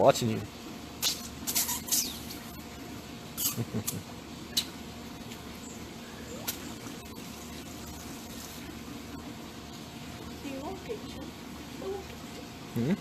watching you. Hmm?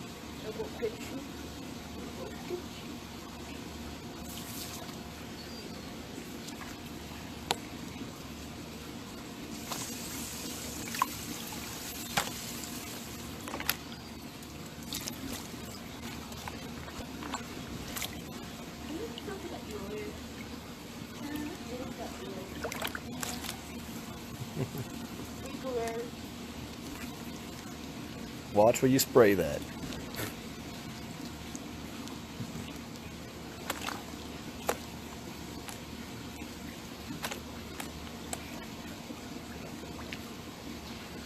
Watch where you spray that.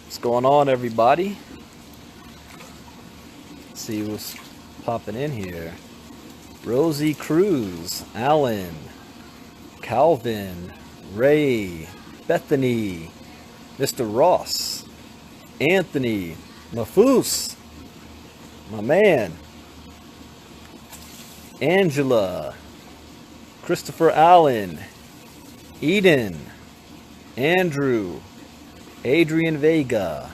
What's going on, everybody? Let's see what's popping in here. Rosie Cruz, Alan, Calvin, Ray, Bethany, Mr. Ross, Anthony, Mafus, my man, Angela, Christopher Allen, Eden, Andrew, Adrian Vega,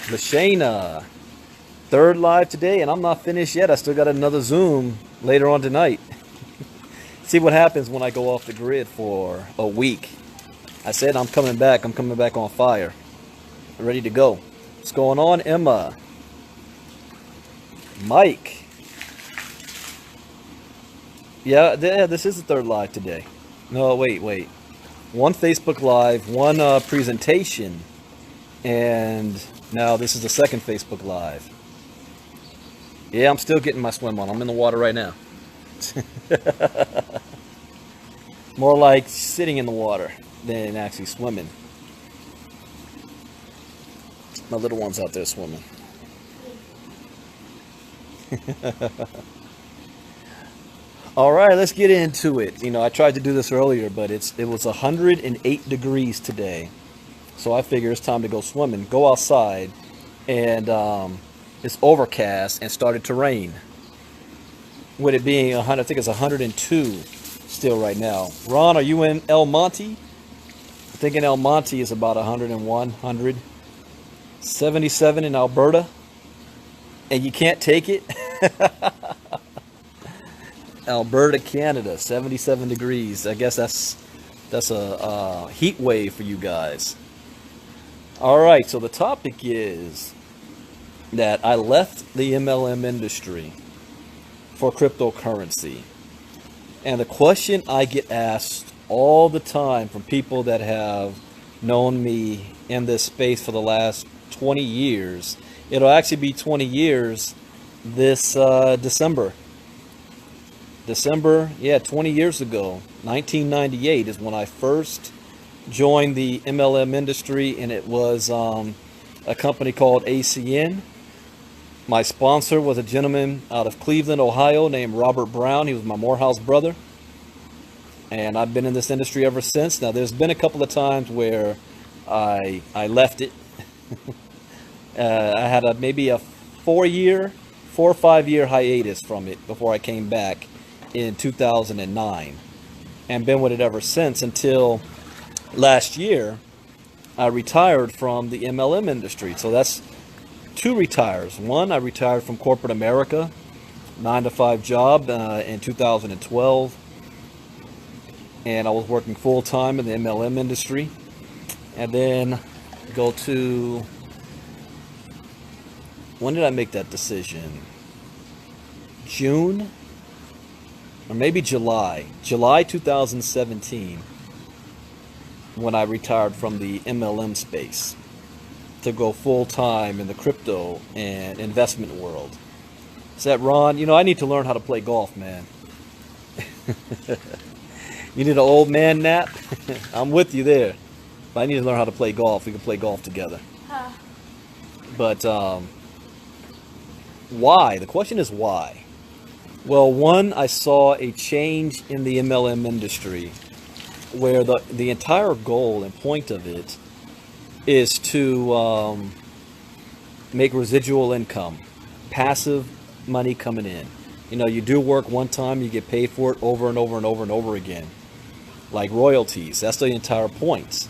Lashana. Third live today, and I'm not finished yet. I still got another Zoom later on tonight. See what happens when I go off the grid for a week. I said I'm coming back. I'm coming back on fire. Ready to go. What's going on, Emma? Mike. Yeah, this is the third live today. No, wait. One Facebook Live, one presentation, and now this is the second Facebook Live. Yeah, I'm still getting my swim on. I'm in the water right now. More like sitting in the water than actually swimming. My little one's out there swimming. All right, let's get into it. You know, I tried to do this earlier, but it was 108 degrees today. So I figure it's time to go swimming. Go outside, and it's overcast and started to rain. With it being 100, I think it's 102 still right now. Ron, are you in El Monte? I think in El Monte is about 101, 100. 77 in Alberta. And you can't take it? Alberta, Canada, 77 degrees. I guess that's a heat wave for you guys. All right, so the topic is that I left the MLM industry for cryptocurrency. And the question I get asked all the time from people that have known me in this space for the last 20 years, it'll actually be 20 years this December. Yeah, 20 years ago, 1998 is when I first joined the MLM industry, and it was a company called ACN. My sponsor was a gentleman out of Cleveland, Ohio, named Robert Brown. He was my Morehouse brother. And I've been in this industry ever since. Now, there's been a couple of times where I left it. I had maybe a 4 or 5 year hiatus from it before I came back in 2009. And been with it ever since until last year. I retired from the MLM industry. So that's two retires. One, I retired from corporate America, 9-to-5 job in 2012, and I was working full-time in the MLM industry. And then go to, when did I make that decision? June or maybe July 2017, when I retired from the MLM space to go full-time in the crypto and investment world. Said, Ron, you know, I need to learn how to play golf, man. You need an old man nap? I'm with you there. But I need to learn how to play golf. We can play golf together. But why? The question is why? Well, one, I saw a change in the MLM industry where the entire goal and point of it is to make residual income, passive money coming in. You know, you do work one time, you get paid for it over and over and over and over again. Like royalties. That's the entire point.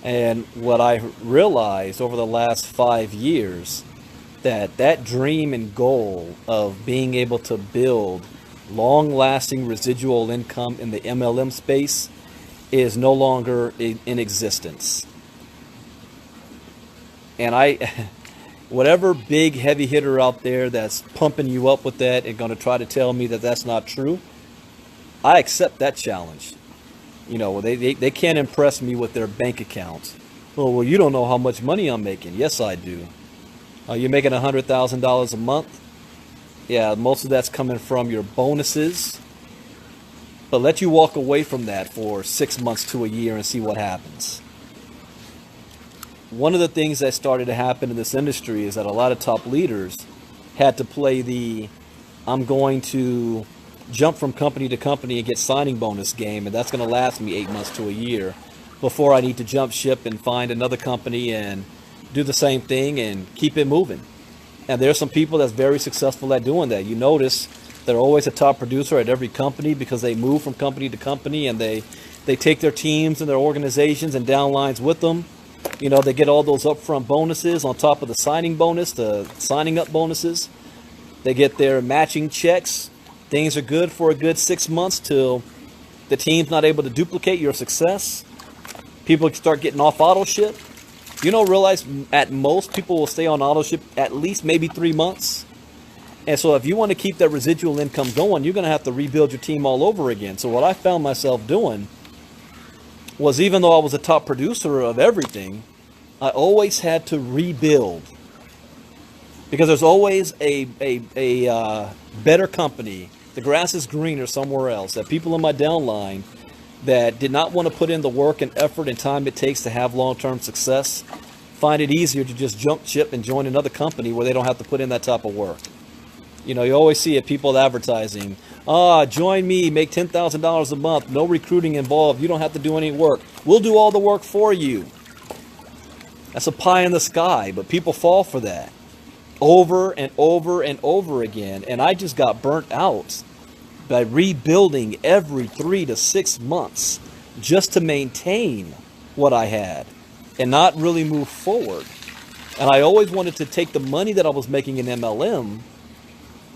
And what I realized over the last 5 years, that dream and goal of being able to build long-lasting residual income in the MLM space is no longer in existence. And whatever big heavy hitter out there that's pumping you up with that and going to try to tell me that that's not true, I accept that challenge. You know, they can't impress me with their bank accounts. Well, you don't know how much money I'm making. Yes, I do. You're making $100,000 a month. Yeah, most of that's coming from your bonuses. But let you walk away from that for 6 months to a year and see what happens. One of the things that started to happen in this industry is that a lot of top leaders had to play the I'm going to jump from company to company and get signing bonus game, and that's going to last me 8 months to a year before I need to jump ship and find another company and do the same thing and keep it moving. And there's some people that's very successful at doing that. You notice they're always a top producer at every company because they move from company to company, and they take their teams and their organizations and downlines with them. You know, they get all those upfront bonuses on top of the signing bonus, the signing up bonuses. They get their matching checks. Things are good for a good 6 months till the team's not able to duplicate your success. People start getting off auto ship. You don't realize at most people will stay on auto ship at least maybe 3 months. And so if you want to keep that residual income going, you're going to have to rebuild your team all over again. So what I found myself doing was, even though I was a top producer of everything, I always had to rebuild. Because there's always a better company. The grass is greener somewhere else. That people in my downline that did not want to put in the work and effort and time it takes to have long-term success find it easier to just jump ship and join another company where they don't have to put in that type of work. You know, you always see it, people advertising, join me, make $10,000 a month, no recruiting involved, you don't have to do any work. We'll do all the work for you. That's a pie in the sky, but people fall for that over and over and over again. And I just got burnt out by rebuilding every 3 to 6 months just to maintain what I had and not really move forward. And I always wanted to take the money that I was making in MLM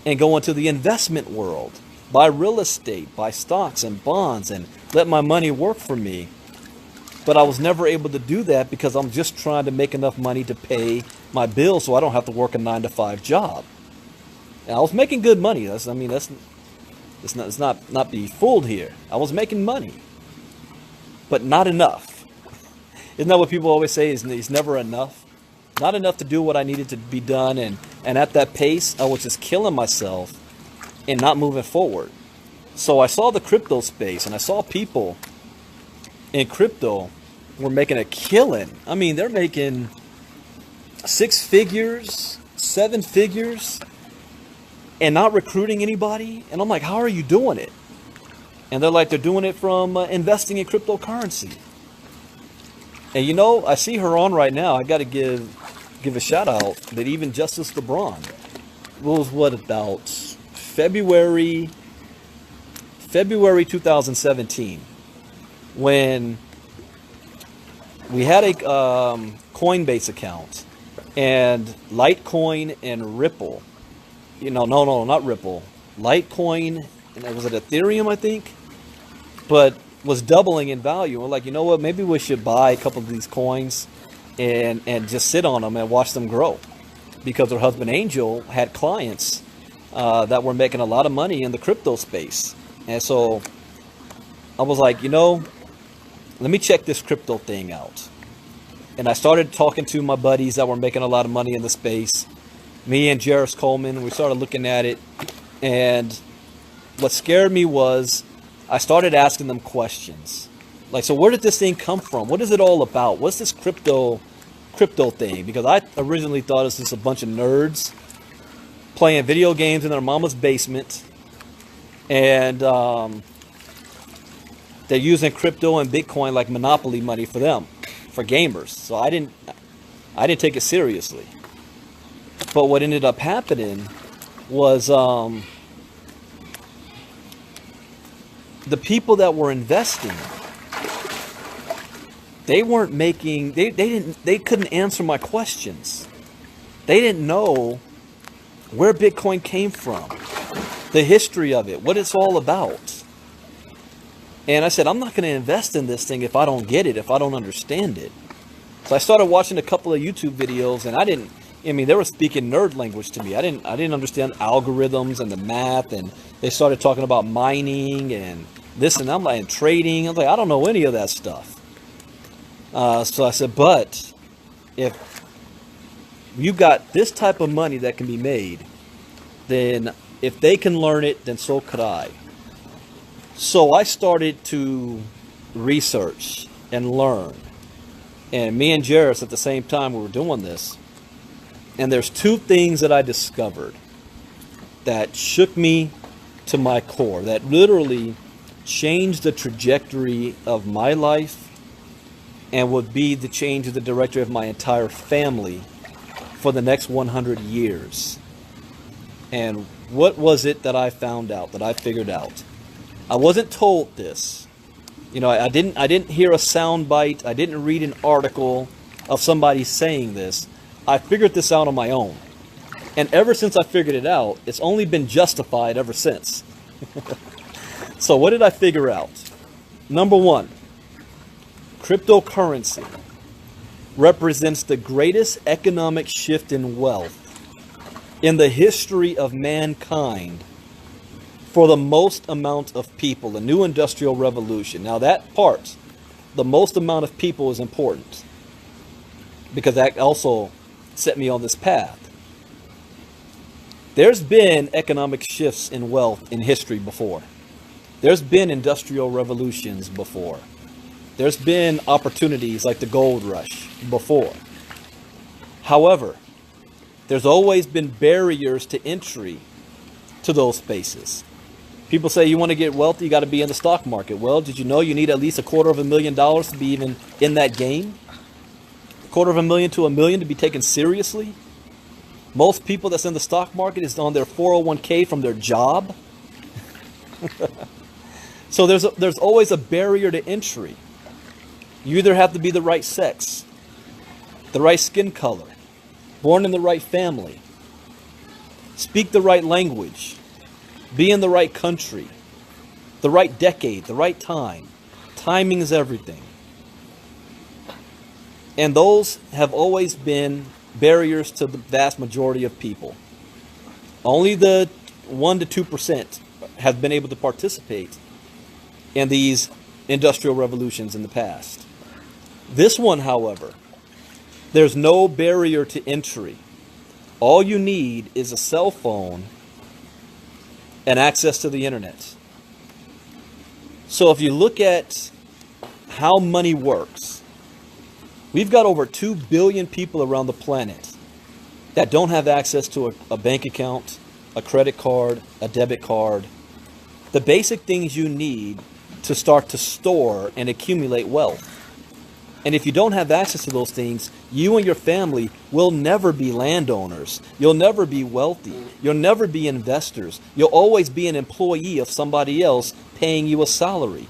and go into the investment world, buy real estate, buy stocks and bonds, and let my money work for me. But I was never able to do that because I'm just trying to make enough money to pay my bills so I don't have to work a 9-to-5 job. And I was making good money. Let's not be fooled here. I was making money, but not enough. Isn't that what people always say? It's never enough. Not enough to do what I needed to be done, and at that pace, I was just killing myself and not moving forward. So I saw the crypto space, and I saw people in crypto were making a killing. I mean, they're making 6 figures, 7 figures, and not recruiting anybody. And I'm like, how are you doing it? And they're like, they're doing it from investing in cryptocurrency. And you know, I see her on right now. I got to give a shout out that even Justice LeBron was about February 2017 when we had a Coinbase account, and Litecoin and Ripple, no, not Ripple, Litecoin, and was it Ethereum, I think, but was doubling in value. We're like, you know what, maybe we should buy a couple of these coins and just sit on them and watch them grow, because her husband Angel had clients that were making a lot of money in the crypto space. And so I was like, let me check this crypto thing out. And I started talking to my buddies that were making a lot of money in the space. Me and Jarris Coleman, we started looking at it. And what scared me was I started asking them questions. Like, so where did this thing come from? What is it all about? What's this crypto thing? Because I originally thought it was just a bunch of nerds playing video games in their mama's basement. And they're using crypto and Bitcoin like monopoly money for them, for gamers. So I didn't take it seriously. But what ended up happening was the people that were investing, they weren't making, they couldn't answer my questions. They didn't know where Bitcoin came from, the history of it, what it's all about. And I said, I'm not going to invest in this thing if I don't get it, if I don't understand it. So I started watching a couple of YouTube videos, and they were speaking nerd language to me. I didn't understand algorithms and the math, and they started talking about mining and this and I'm like, and trading. I was like, I don't know any of that stuff. So I said, but if you got this type of money that can be made, then if they can learn it, then so could I. So I started to research and learn. And me and Jairus at the same time we were doing this. And there's two things that I discovered that shook me to my core, that literally changed the trajectory of my life and would be the change of the trajectory of my entire family for the next 100 years. And what was it that I found out, that I figured out? I wasn't told this. You know, I didn't hear a sound bite. I didn't read an article of somebody saying this. I figured this out on my own. And ever since I figured it out, it's only been justified ever since. So what did I figure out? Number one, cryptocurrency represents the greatest economic shift in wealth in the history of mankind for the most amount of people, the new industrial revolution. Now that part, the most amount of people, is important because that also set me on this path. There's been economic shifts in wealth in history before. There's been industrial revolutions before. There's been opportunities like the gold rush before. However, there's always been barriers to entry to those spaces. People say you want to get wealthy, you got to be in the stock market. Well, did you know you need at least $250,000 to be even in that game? $250,000 to $1 million to be taken seriously? Most people that's in the stock market is on their 401k from their job. So there's always a barrier to entry. You either have to be the right sex, the right skin color, born in the right family, speak the right language, be in the right country, the right decade, the right time. Timing is everything. And those have always been barriers to the vast majority of people. Only the 1 to 2% have been able to participate in these industrial revolutions in the past. This one, however, there's no barrier to entry. All you need is a cell phone and access to the internet. So if you look at how money works, we've got over 2 billion people around the planet that don't have access to a bank account, a credit card, a debit card. The basic things you need to start to store and accumulate wealth. And if you don't have access to those things, you and your family will never be landowners. You'll never be wealthy. You'll never be investors. You'll always be an employee of somebody else paying you a salary.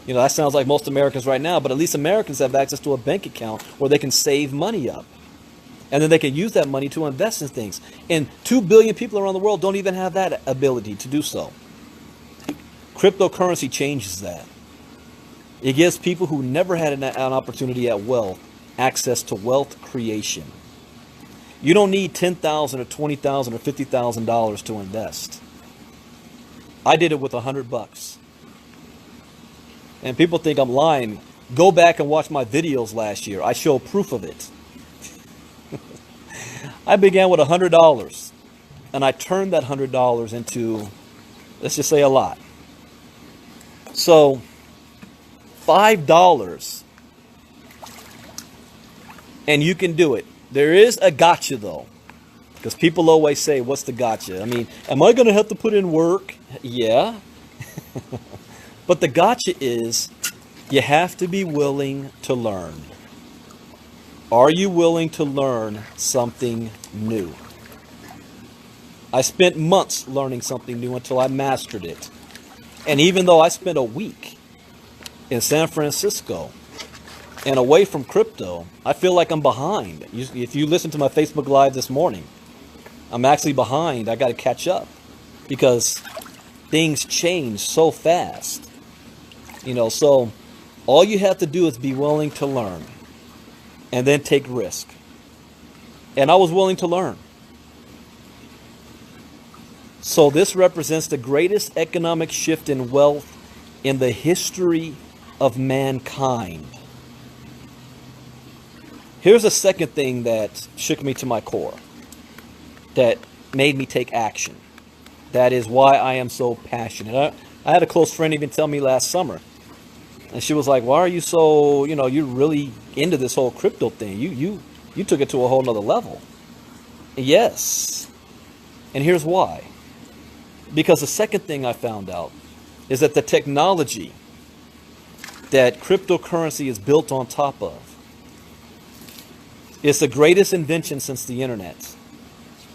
You know, that sounds like most Americans right now, but at least Americans have access to a bank account where they can save money up. And then they can use that money to invest in things. And 2 billion people around the world don't even have that ability to do so. Cryptocurrency changes that. It gives people who never had an opportunity at wealth access to wealth creation. You don't need $10,000 or $20,000 or $50,000 to invest. I did it with $100. And people think I'm lying. Go back and watch my videos last year. I show proof of it. I began with $100 and I turned that $100 into, let's just say, a lot. So $5 and you can do it. There is a gotcha though, because people always say, what's the gotcha? I mean, am I going to have to put in work? Yeah. But the gotcha is you have to be willing to learn. Are you willing to learn something new? I spent months learning something new until I mastered it. And even though I spent a week in San Francisco and away from crypto, I feel like I'm behind. If you listen to my Facebook Live this morning, I'm actually behind. I got to catch up because things change so fast. So all you have to do is be willing to learn and then take risk. And I was willing to learn. So this represents the greatest economic shift in wealth in the history of mankind. Here's a second thing that shook me to my core, that made me take action. That is why I am so passionate. I had a close friend even tell me last summer, and she was like, why are you so, you're really into this whole crypto thing. You took it to a whole nother level. Yes. And here's why. Because the second thing I found out is that the technology that cryptocurrency is built on top of is the greatest invention since the internet.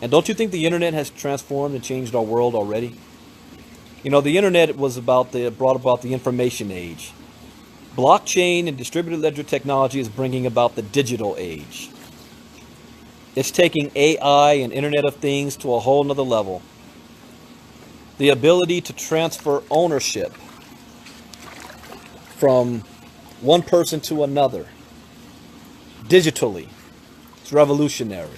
And don't you think the internet has transformed and changed our world already? The internet was brought about the information age. Blockchain and distributed ledger technology is bringing about the digital age. It's taking AI and Internet of Things to a whole nother level. The ability to transfer ownership from one person to another digitally. It's revolutionary.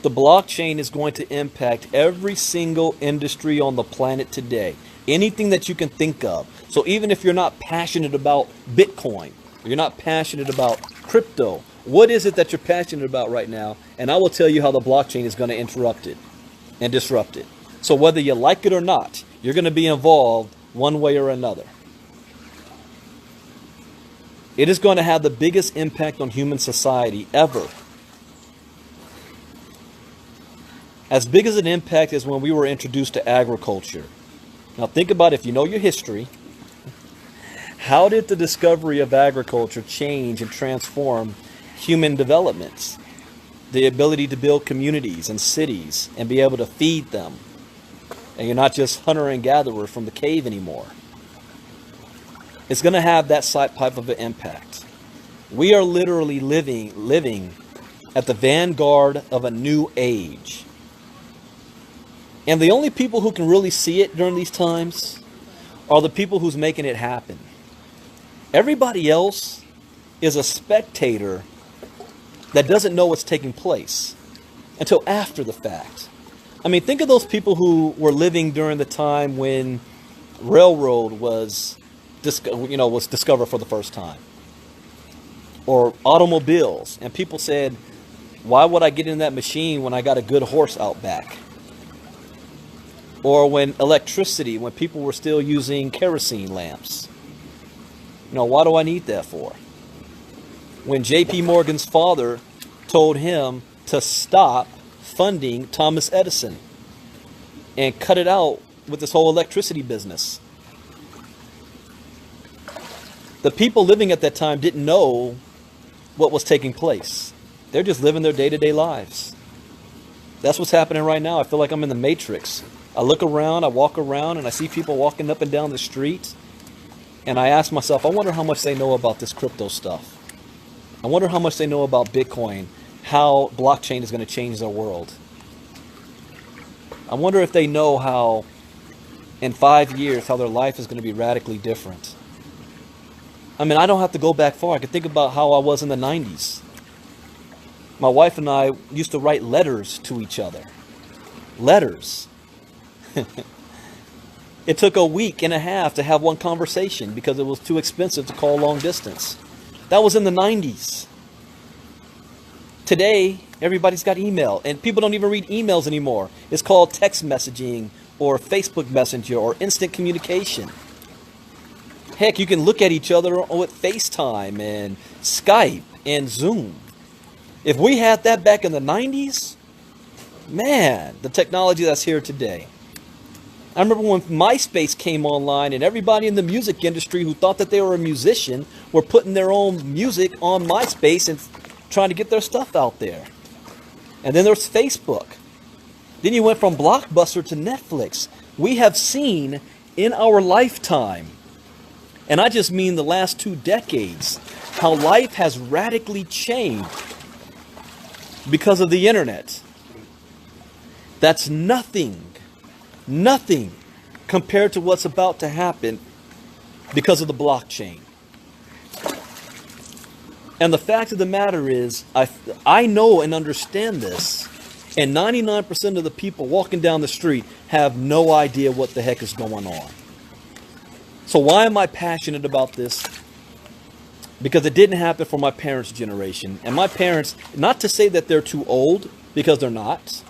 The blockchain is going to impact every single industry on the planet today. Anything that you can think of. So even if you're not passionate about Bitcoin, or you're not passionate about crypto, what is it that you're passionate about right now? And I will tell you how the blockchain is going to interrupt it and disrupt it. So whether you like it or not, you're going to be involved one way or another. It is going to have the biggest impact on human society ever. As big as an impact as when we were introduced to agriculture. Now think about, if you know your history, how did the discovery of agriculture change and transform human developments? The ability to build communities and cities and be able to feed them. And you're not just hunter and gatherer from the cave anymore. It's going to have that type of an impact. We are literally living at the vanguard of a new age. And the only people who can really see it during these times are the people who's making it happen. Everybody else is a spectator that doesn't know what's taking place until after the fact. I mean, think of those people who were living during the time when railroad was discovered for the first time, or automobiles, and people said, why would I get in that machine when I got a good horse out back? Or when electricity, when people were still using kerosene lamps. Why do I need that for? When J.P. Morgan's father told him to stop funding Thomas Edison and cut it out with this whole electricity business. The people living at that time didn't know what was taking place. They're just living their day-to-day lives. That's what's happening right now. I feel like I'm in the Matrix. I look around, I walk around, and I see people walking up and down the street. And I ask myself, I wonder how much they know about this crypto stuff. I wonder how much they know about Bitcoin, how blockchain is going to change their world. I wonder if they know how, in 5 years, how their life is going to be radically different. I mean, I don't have to go back far. I can think about how I was in the 90s. My wife and I used to write letters to each other. Letters. It took a week and a half to have one conversation because it was too expensive to call long distance. That was in the 90s. Today, everybody's got email, and people don't even read emails anymore. It's called text messaging or Facebook Messenger or instant communication. Heck, you can look at each other with FaceTime and Skype and Zoom. If we had that back in the 90s, man, the technology that's here today. I remember when MySpace came online and everybody in the music industry who thought that they were a musician were putting their own music on MySpace and trying to get their stuff out there. And then there's Facebook. Then you went from Blockbuster to Netflix. We have seen in our lifetime, and I just mean the last 2 decades, how life has radically changed because of the internet. That's nothing compared to what's about to happen because of the blockchain. And the fact of the matter is, I know and understand this, and 99% of the people walking down the street have no idea what the heck is going on. So why am I passionate about this? Because it didn't happen for my parents' generation. And my parents, not to say that they're too old, because they're not,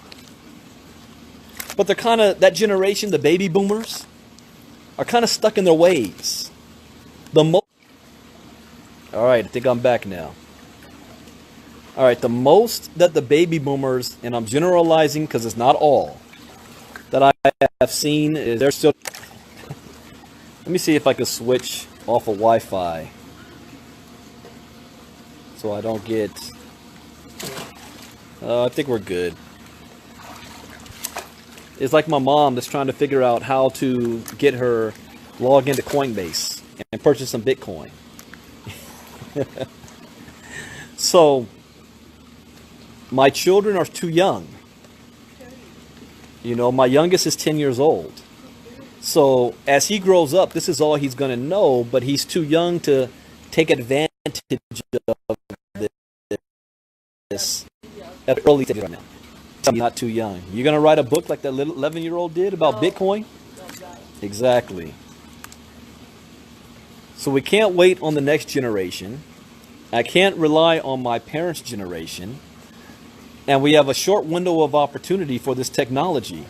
but they're kind of, that generation, the baby boomers, are kind of stuck in their ways. All right, I think I'm back now. All right, the most that the baby boomers, and I'm generalizing because it's not all, that I have seen is they're still... Let me see if I can switch off of Wi-Fi so I don't get... I think we're good. It's like my mom that's trying to figure out how to get her log into Coinbase and purchase some Bitcoin. So, my children are too young. You know, my youngest is 10 years old. So, as he grows up, this is all he's going to know, but he's too young to take advantage of this at the early stage right now. He's not too young. You're going to write a book like that little 11-year-old did about Bitcoin? Exactly. So we can't wait on the next generation. I can't rely on my parents' generation. And we have a short window of opportunity for this technology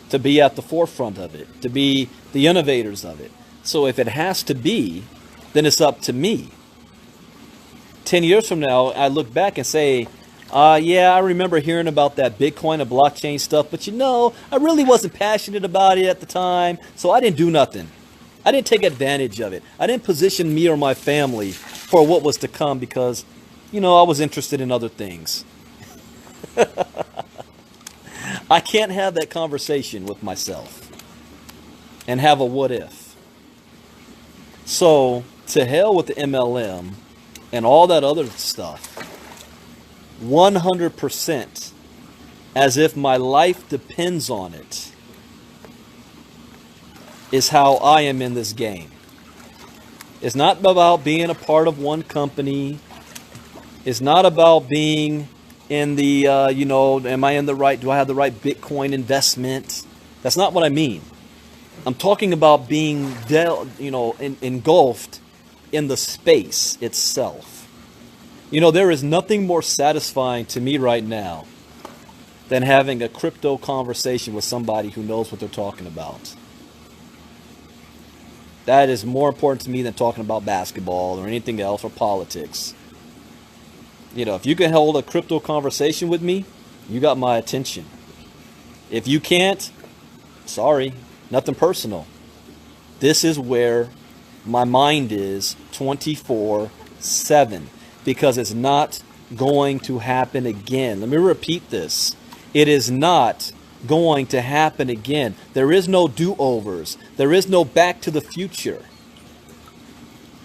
to be at the forefront of it, to be the innovators of it. So if it has to be, then it's up to me. 10 years from now, I look back and say, yeah, I remember hearing about that Bitcoin and blockchain stuff, but you know, I really wasn't passionate about it at the time, so I didn't do nothing. I didn't take advantage of it. I didn't position me or my family for what was to come because, you know, I was interested in other things. I can't have that conversation with myself and have a what if. So, to hell with the MLM and all that other stuff. 100% as if my life depends on it is how I am in this game. It's not about being a part of one company. It's not about being in the, you know, am I in the right, do I have the right Bitcoin investment? That's not what I mean. I'm talking about being, engulfed in the space itself. You know, there is nothing more satisfying to me right now than having a crypto conversation with somebody who knows what they're talking about. That is more important to me than talking about basketball or anything else or politics. You know, if you can hold a crypto conversation with me, you got my attention. If you can't, sorry, nothing personal. This is where my mind is 24/7 because it's not going to happen again. Let me repeat this. It is not going to happen again. There is no do-overs. There is no back to the future.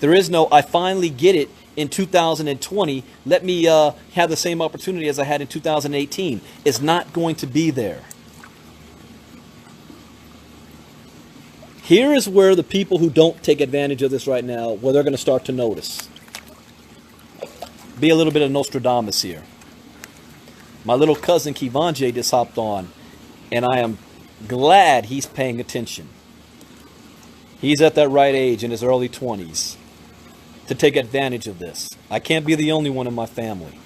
There is no, I finally get it in 2020. Let me have the same opportunity as I had in 2018. It's not going to be there. Here is where the people who don't take advantage of this right now, where they're going to start to notice. Be a little bit of Nostradamus here. My little cousin Kivanje just hopped on, and I am glad he's paying attention. He's at that right age in his early 20s to take advantage of this. I can't be the only one in my family.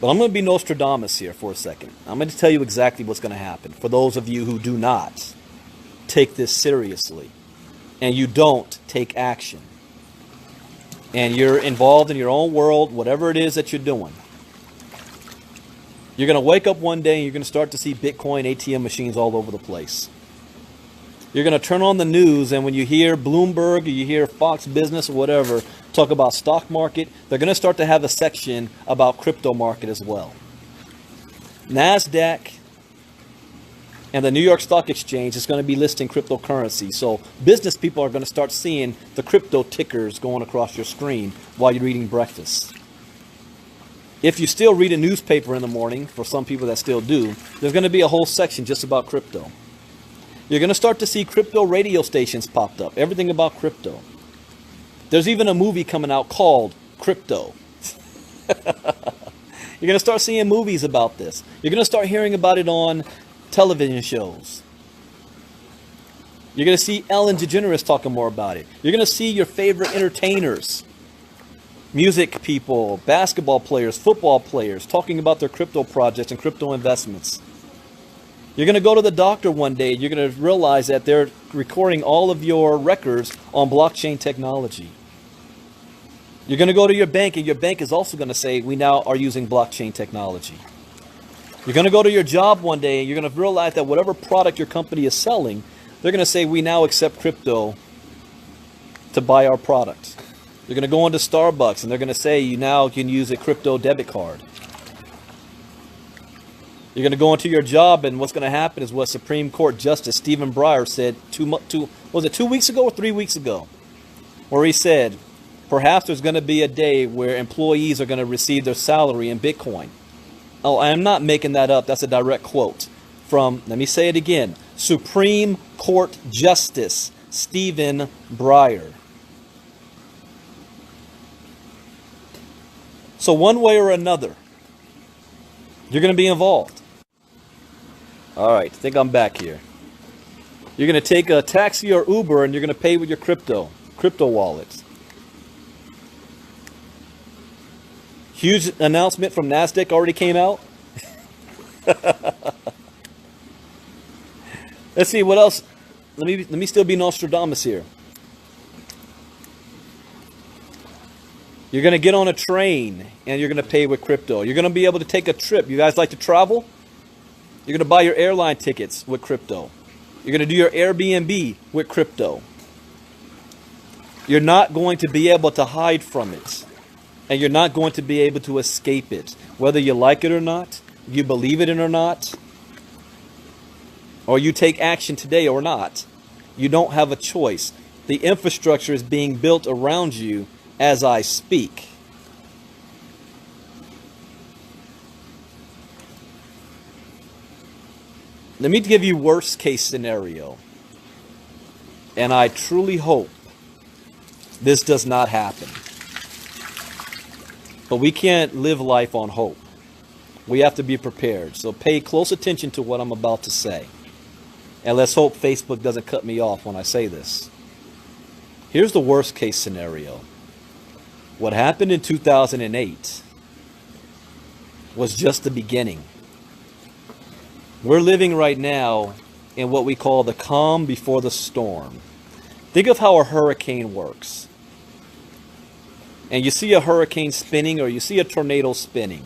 But I'm going to be Nostradamus here for a second. I'm going to tell you exactly what's going to happen for those of you who do not take this seriously and you don't take action. And you're involved in your own world, whatever it is that you're doing. You're going to wake up one day and you're going to start to see Bitcoin ATM machines all over the place. You're going to turn on the news, and when you hear Bloomberg or you hear Fox Business or whatever talk about stock market, they're going to start to have a section about crypto market as well. NASDAQ and the New York Stock Exchange is going to be listing cryptocurrency. So business people are going to start seeing the crypto tickers going across your screen while you're eating breakfast. If you still read a newspaper in the morning, for some people that still do, there's going to be a whole section just about crypto. You're going to start to see crypto radio stations popped up, everything about crypto. There's even a movie coming out called Crypto. You're going to start seeing movies about this. You're going to start hearing about it on television shows. You're going to see Ellen DeGeneres talking more about it. You're going to see your favorite entertainers, music people, basketball players, football players, talking about their crypto projects and crypto investments. You're going to go to the doctor one day. You're going to realize that they're recording all of your records on blockchain technology. You're going to go to your bank, and your bank is also going to say, we now are using blockchain technology. You're going to go to your job one day, and you're going to realize that whatever product your company is selling, they're going to say, we now accept crypto to buy our product. You're going to go into Starbucks, and they're going to say, you now can use a crypto debit card. You're going to go into your job, and what's going to happen is what Supreme Court Justice Stephen Breyer said 2 weeks ago or 3 weeks ago, where he said, perhaps there's going to be a day where employees are going to receive their salary in Bitcoin. Oh, I'm not making that up. That's a direct quote from, let me say it again, Supreme Court Justice Stephen Breyer. So one way or another, you're going to be involved. All right, I think I'm back here. You're going to take a taxi or Uber, and you're going to pay with your crypto wallets. Huge announcement from NASDAQ already came out. Let's see what else. Let me still be Nostradamus here. You're going to get on a train and you're going to pay with crypto. You're going to be able to take a trip. You guys like to travel? You're going to buy your airline tickets with crypto. You're going to do your Airbnb with crypto. You're not going to be able to hide from it. And you're not going to be able to escape it. Whether you like it or not, you believe it or not, or you take action today or not, you don't have a choice. The infrastructure is being built around you as I speak. Let me give you worst case scenario. And I truly hope this does not happen. But we can't live life on hope. We have to be prepared. So pay close attention to what I'm about to say. And let's hope Facebook doesn't cut me off when I say this. Here's the worst case scenario. What happened in 2008 was just the beginning. We're living right now in what we call the calm before the storm. Think of how a hurricane works. And you see a hurricane spinning, or you see a tornado spinning.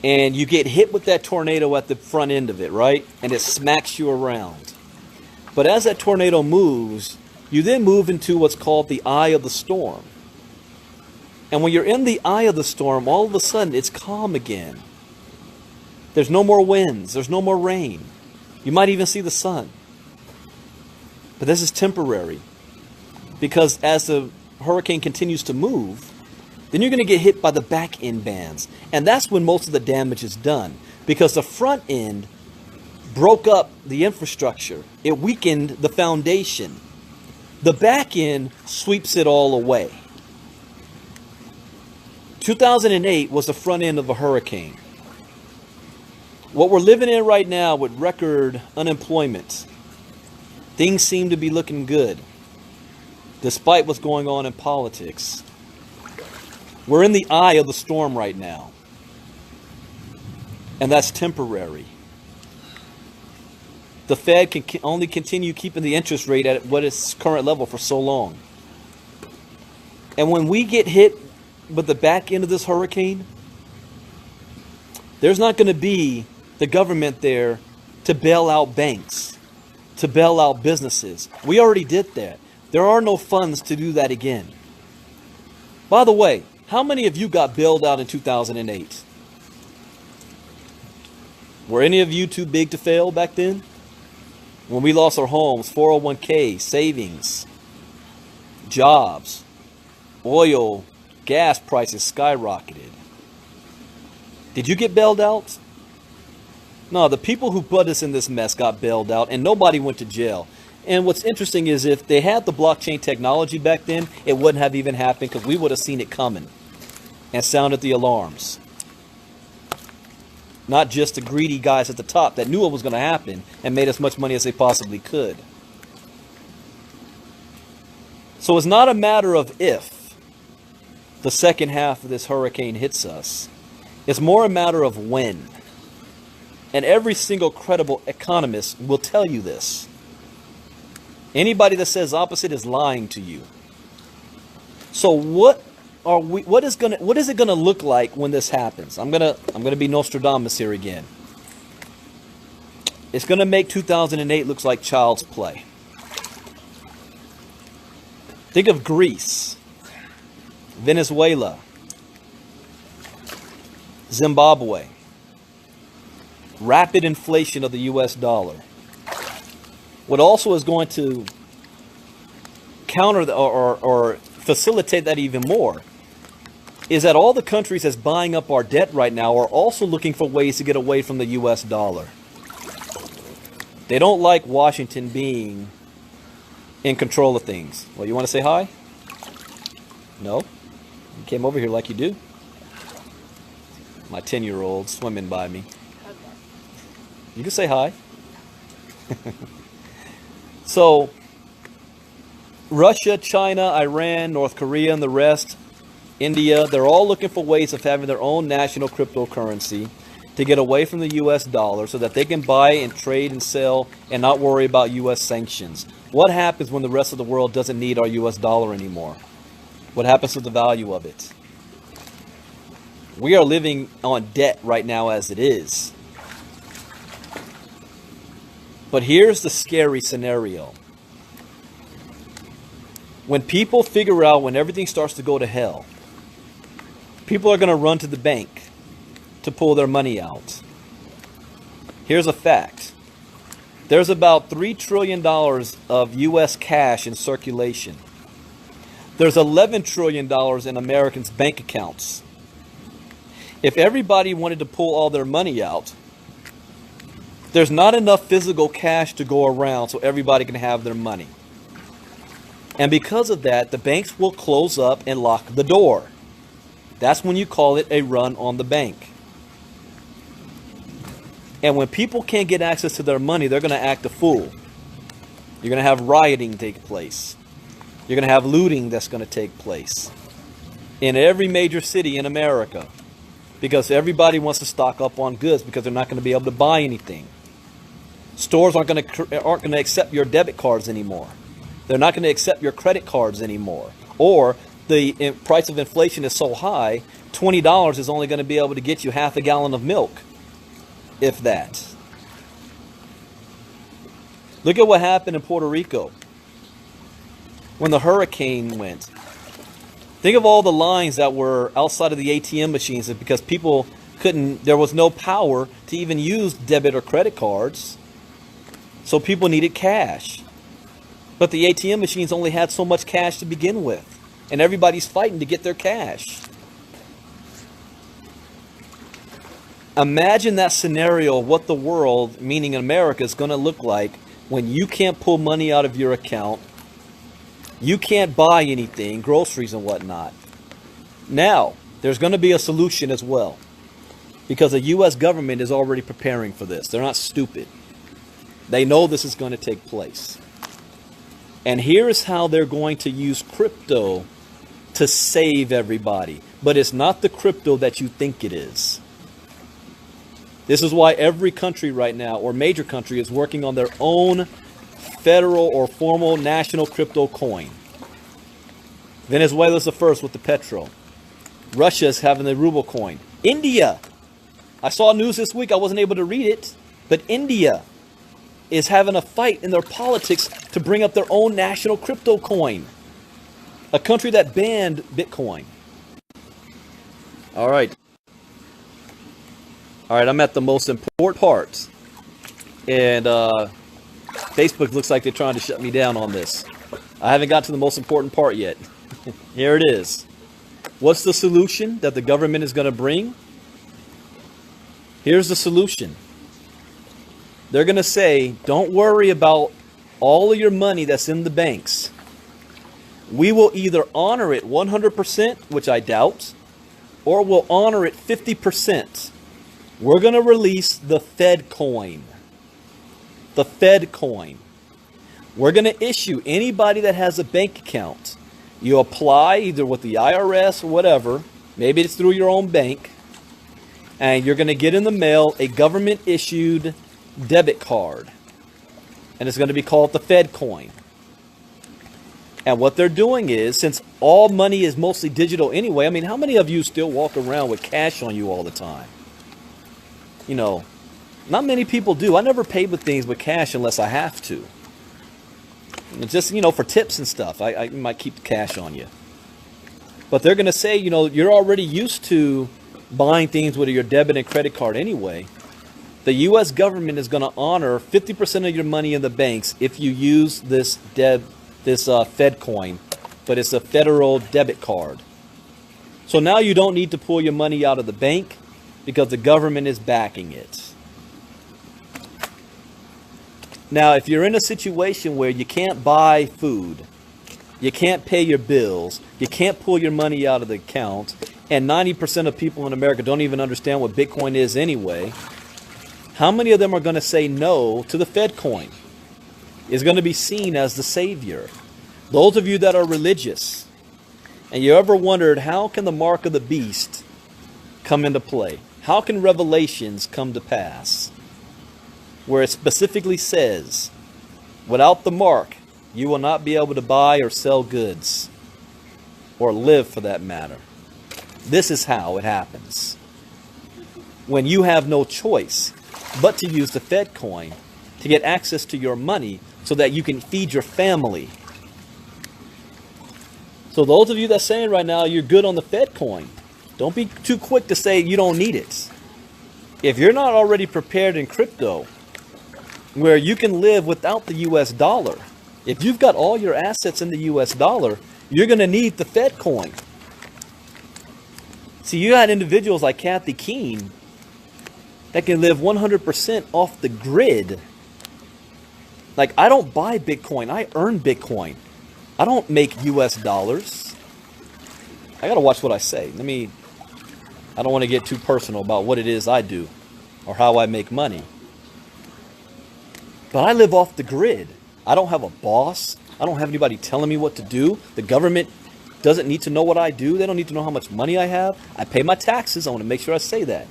And you get hit with that tornado at the front end of it, right? And it smacks you around. But as that tornado moves, you then move into what's called the eye of the storm. And when you're in the eye of the storm, all of a sudden it's calm again. There's no more winds. There's no more rain. You might even see the sun. But this is temporary. Because as the hurricane continues to move, then you're going to get hit by the back end bands. And that's when most of the damage is done. Because the front end broke up the infrastructure. It weakened the foundation. The back end sweeps it all away. 2008 was the front end of a hurricane. What we're living in right now with record unemployment, things seem to be looking good, despite what's going on in politics. We're in the eye of the storm right now. And that's temporary. The Fed can only continue keeping the interest rate at what its current level for so long. And when we get hit with the back end of this hurricane, there's not going to be the government there to bail out banks, to bail out businesses. We already did that. There are no funds to do that again. By the way, how many of you got bailed out in 2008? Were any of you too big to fail back then? When we lost our homes, 401k, savings, jobs, oil, gas prices skyrocketed. Did you get bailed out? No, the people who put us in this mess got bailed out and nobody went to jail. And what's interesting is if they had the blockchain technology back then, it wouldn't have even happened because we would have seen it coming and sounded the alarms. Not just the greedy guys at the top that knew it was going to happen and made as much money as they possibly could. So it's not a matter of if the second half of this hurricane hits us. It's more a matter of when. And every single credible economist will tell you this. Anybody that says opposite is lying to you. So what is it gonna look like when this happens? I'm gonna be Nostradamus here again. It's gonna make 2008 looks like child's play. Think of Greece, Venezuela, Zimbabwe. Rapid inflation of the US dollar. What also is going to counter or facilitate that even more is that all the countries that's buying up our debt right now are also looking for ways to get away from the US dollar. They don't like Washington being in control of things. Well, you want to say hi? No? You came over here like you do. My 10-year-old swimming by me. You can say hi. So, Russia, China, Iran, North Korea, and the rest, India, they're all looking for ways of having their own national cryptocurrency to get away from the US dollar so that they can buy and trade and sell and not worry about US sanctions. What happens when the rest of the world doesn't need our US dollar anymore? What happens to the value of it? We are living on debt right now as it is. But here's the scary scenario. When people figure out when everything starts to go to hell, people are going to run to the bank to pull their money out. Here's a fact. There's about $3 trillion of U.S. cash in circulation. There's $11 trillion in Americans' bank accounts. If everybody wanted to pull all their money out, there's not enough physical cash to go around so everybody can have their money. And because of that, the banks will close up and lock the door. That's when you call it a run on the bank. And when people can't get access to their money, they're going to act a fool. You're going to have rioting take place. You're going to have looting that's going to take place in every major city in America because everybody wants to stock up on goods because they're not going to be able to buy anything. Stores aren't going to accept your debit cards anymore. They're not going to accept your credit cards anymore. Or the price of inflation is so high, $20 is only going to be able to get you half a gallon of milk, if that. Look at what happened in Puerto Rico when the hurricane went. Think of all the lines that were outside of the ATM machines because people there was no power to even use debit or credit cards. So people needed cash. But the ATM machines only had so much cash to begin with. And everybody's fighting to get their cash. Imagine that scenario of what the world, meaning America, is going to look like when you can't pull money out of your account. You can't buy anything, groceries and whatnot. Now, there's going to be a solution as well. Because the U.S. government is already preparing for this. They're not stupid. They know this is going to take place. And here is how they're going to use crypto to save everybody. But it's not the crypto that you think it is. This is why every country right now, or major country, is working on their own federal or formal national crypto coin. Venezuela's the first with the petro. Russia's having the ruble coin. India! I saw news this week, I wasn't able to read it, but India is having a fight in their politics to bring up their own national crypto coin. A country that banned Bitcoin. All right. All right, I'm at the most important part. And Facebook looks like they're trying to shut me down on this. I haven't got to the most important part yet. Here it is. What's the solution that the government is going to bring? Here's the solution. They're going to say, don't worry about all of your money that's in the banks. We will either honor it 100%, which I doubt, or we'll honor it 50%. We're going to release the Fed coin. The Fed coin. We're going to issue anybody that has a bank account. You apply either with the IRS or whatever. Maybe it's through your own bank. And you're going to get in the mail a government issued debit card. And it's going to be called the Fed coin. And what they're doing is, since all money is mostly digital anyway, I mean, how many of you still walk around with cash on you all the time? You know, not many people do. I never pay with things with cash unless I have to. And just, you know, for tips and stuff, I might keep the cash on you. But they're going to say, you know, you're already used to buying things with your debit and credit card anyway. The U.S. government is going to honor 50% of your money in the banks if you use this Fed coin, but it's a federal debit card. So now you don't need to pull your money out of the bank because the government is backing it. Now, if you're in a situation where you can't buy food, you can't pay your bills, you can't pull your money out of the account, and 90% of people in America don't even understand what Bitcoin is anyway, how many of them are going to say no to the Fed coin? It's going to be seen as the savior. Those of you that are religious, and you ever wondered, how can the mark of the beast come into play? How can Revelations come to pass? Where it specifically says, without the mark, you will not be able to buy or sell goods, or live for that matter. This is how it happens. When you have no choice but to use the Fed coin to get access to your money so that you can feed your family. So those of you that's saying right now you're good on the Fed coin, don't be too quick to say you don't need it. If you're not already prepared in crypto, where you can live without the US dollar, if you've got all your assets in the US dollar, you're going to need the Fed coin. See, you got individuals like Kathy Keene that can live 100% off the grid. Like, I don't buy Bitcoin, I earn Bitcoin. I don't make US dollars. I got to watch what I say. I don't want to get too personal about what it is I do or how I make money. But I live off the grid. I don't have a boss. I don't have anybody telling me what to do. The government doesn't need to know what I do. They don't need to know how much money I have. I pay my taxes. I want to make sure I say that.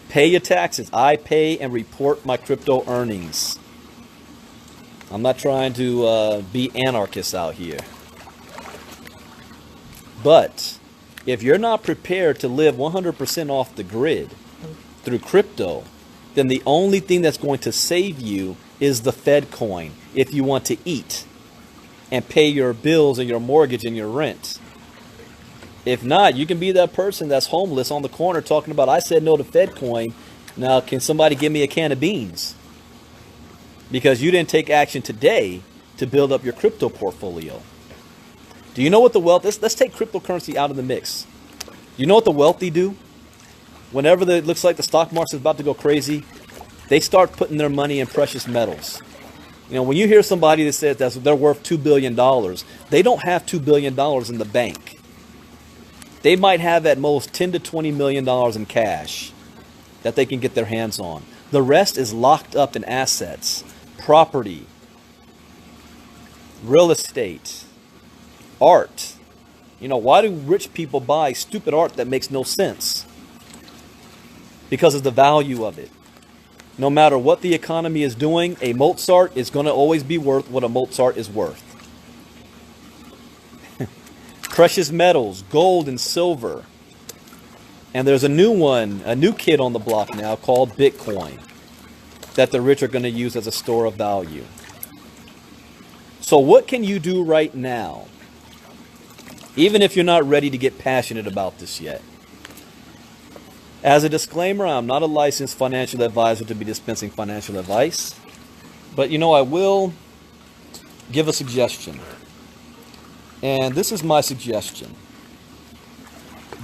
Pay your taxes. I pay and report my crypto earnings. I'm not trying to be anarchist out here. But if you're not prepared to live 100% off the grid through crypto, then the only thing that's going to save you is the Fed coin if you want to eat and pay your bills and your mortgage and your rent. If not, you can be that person that's homeless on the corner talking about, I said no to Fed coin. Now, can somebody give me a can of beans? Because you didn't take action today to build up your crypto portfolio. Do you know what the wealth is? Let's take cryptocurrency out of the mix. You know what the wealthy do? Whenever it looks like the stock market is about to go crazy, they start putting their money in precious metals. You know, when you hear somebody that says that they're worth $2 billion, they don't have $2 billion in the bank. They might have at most $10 to $20 million in cash that they can get their hands on. The rest is locked up in assets, property, real estate, art. You know, why do rich people buy stupid art that makes no sense? Because of the value of it. No matter what the economy is doing, a Mozart is going to always be worth what a Mozart is worth. Precious metals, gold and silver. And there's a new one, a new kid on the block now called Bitcoin. that the rich are going to use as a store of value. So what can you do right now, even if you're not ready to get passionate about this yet? As a disclaimer, I'm not a licensed financial advisor to be dispensing financial advice, but I will give a suggestion. And this is my suggestion.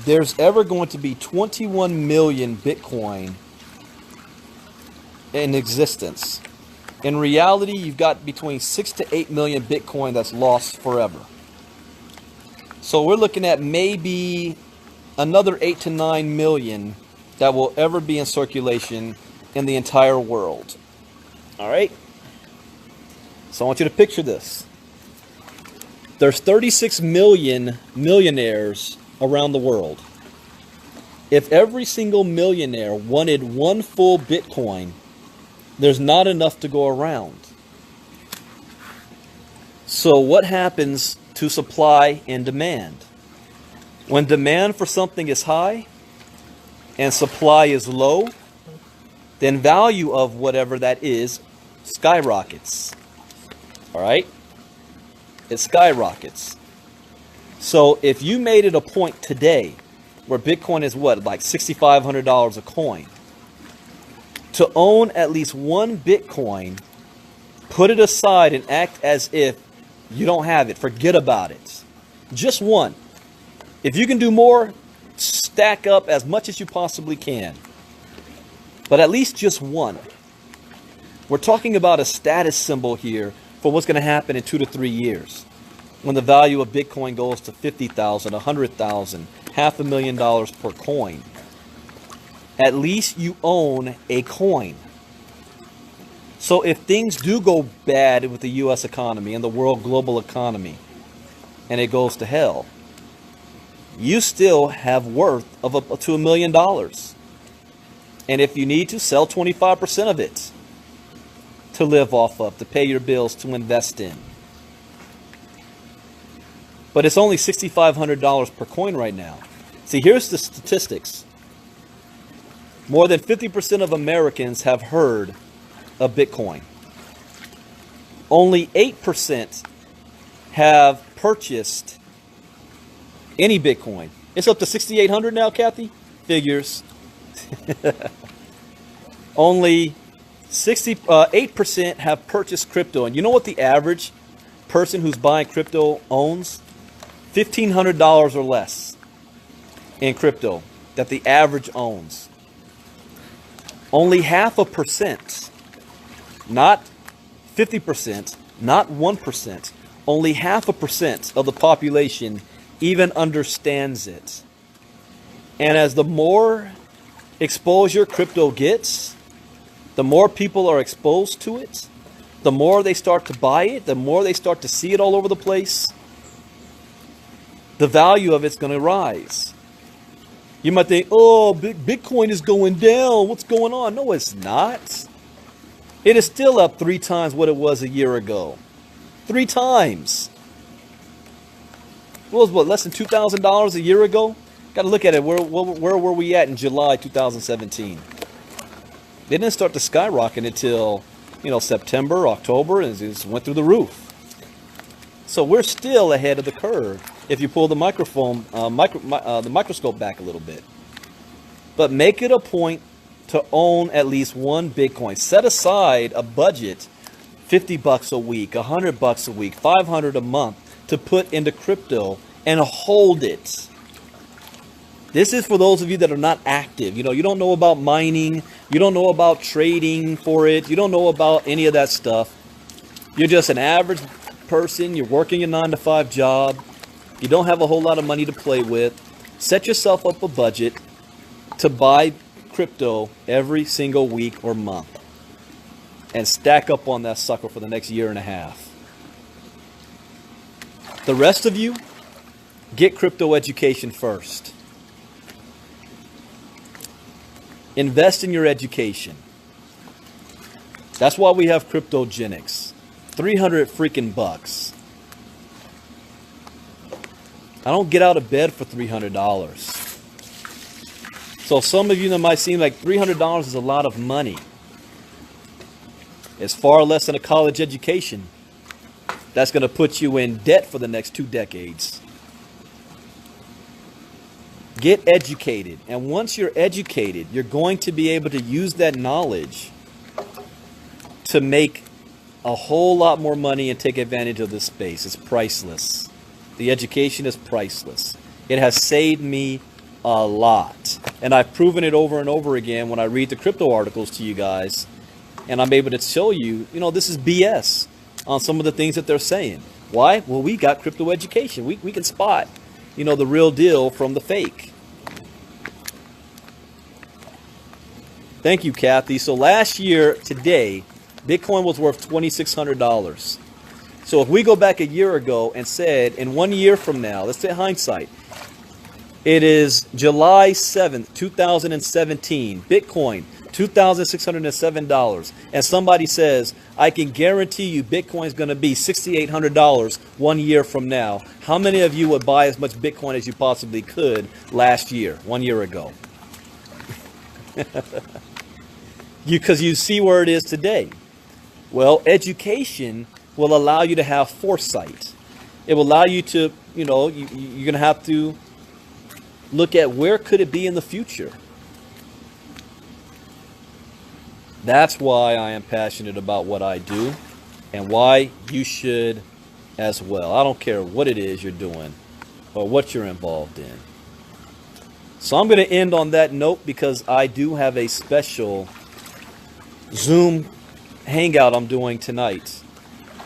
There's ever going to be 21 million Bitcoin in existence. In reality, you've got between 6 to 8 million Bitcoin that's lost forever. So we're looking at maybe another 8 to 9 million that will ever be in circulation in the entire world. All right? So I want you to picture this. There's 36 million millionaires around the world. If every single millionaire wanted one full Bitcoin, there's not enough to go around. So what happens to supply and demand? When demand for something is high and supply is low, then value of whatever that is skyrockets. All right? It skyrockets. So if you made it a point today where Bitcoin is what, like $6,500 a coin, to own at least one Bitcoin, put it aside and act as if you don't have it. Forget about it. Just one. If you can do more, stack up as much as you possibly can. But at least just one. We're talking about a status symbol here for what's going to happen in 2 to 3 years, when the value of Bitcoin goes to $50,000, $100,000, $500,000 per coin. At least you own a coin. So if things do go bad with the U.S. economy and the world global economy, and it goes to hell, you still have worth of up to $1 million. And if you need to, sell 25% of it to live off of, to pay your bills, to invest in. But it's only $6,500 per coin right now. See, here's the statistics. More than 50% of Americans have heard of Bitcoin. Only 8% have purchased any Bitcoin. It's up to 6,800 now, Kathy? Figures. Only 8% have purchased crypto. And you know what the average person who's buying crypto owns? $1,500 or less in crypto that the average owns. Only 0.5%, not 50%, not 1%, only 0.5% of the population even understands it. And as the more exposure crypto gets, the more people are exposed to it, the more they start to buy it, the more they start to see it all over the place, the value of it's going to rise. You might think, oh, Bitcoin is going down. What's going on? No, it's not. It is still up 3 times what it was a year ago. 3 times. It was what, less than $2,000 a year ago? Got to look at it. Where were we at in July 2017? They didn't start to skyrocket until, September, October, and it just went through the roof. So we're still ahead of the curve if you pull the the microscope back a little bit. But make it a point to own at least one Bitcoin. Set aside a budget, $50 a week, $100 a week, $500 a month to put into crypto and hold it. This is for those of you that are not active. You don't know about mining. You don't know about trading for it. You don't know about any of that stuff. You're just an average person. You're working a 9-to-5 job. You don't have a whole lot of money to play with. Set yourself up a budget to buy crypto every single week or month and stack up on that sucker for the next year and a half. The rest of you, get crypto education first. Invest in your education. That's why we have Cryptogenics. 300 freaking bucks. I don't get out of bed for $300. So some of you that might seem like $300 is a lot of money. It's far less than a college education. That's going to put you in debt for the next 2 decades. Get educated. And once you're educated, you're going to be able to use that knowledge to make a whole lot more money and take advantage of this space. It's priceless. The education is priceless. It has saved me a lot. And I've proven it over and over again when I read the crypto articles to you guys. And I'm able to show you, this is BS on some of the things that they're saying. Why? Well, we got crypto education. We can spot, the real deal from the fake. Thank you, Kathy. So last year, today, Bitcoin was worth $2,600. So if we go back a year ago and said, in 1 year from now, let's say hindsight, it is July 7th, 2017, Bitcoin, $2,607. And somebody says, I can guarantee you Bitcoin is going to be $6,800 1 year from now. How many of you would buy as much Bitcoin as you possibly could last year, 1 year ago? Because you see where it is today. Well, education will allow you to have foresight. It will allow you to, you're going to have to look at where could it be in the future. That's why I am passionate about what I do and why you should as well. I don't care what it is you're doing or what you're involved in. So I'm going to end on that note because I do have a special Zoom hangout I'm doing tonight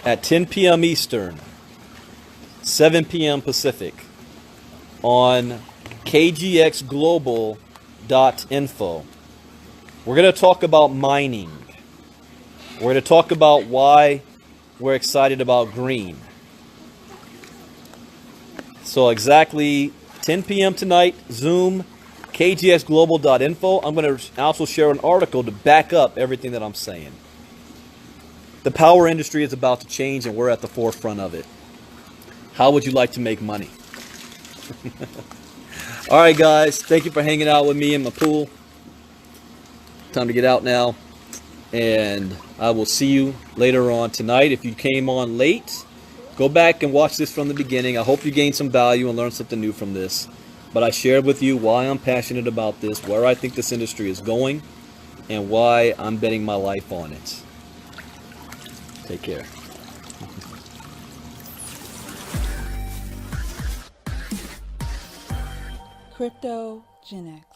at 10 p.m. Eastern, 7 p.m. Pacific on kgxglobal.info. We're going to talk about mining. We're going to talk about why we're excited about green. So exactly 10 p.m. tonight, Zoom, kgxglobal.info. I'm going to also share an article to back up everything that I'm saying. The power industry is about to change and we're at the forefront of it. How would you like to make money? All right, guys. Thank you for hanging out with me in my pool. Time to get out now. And I will see you later on tonight. If you came on late, go back and watch this from the beginning. I hope you gained some value and learned something new from this. But I shared with you why I'm passionate about this, where I think this industry is going, and why I'm betting my life on it. Take care. Crypto Gen X.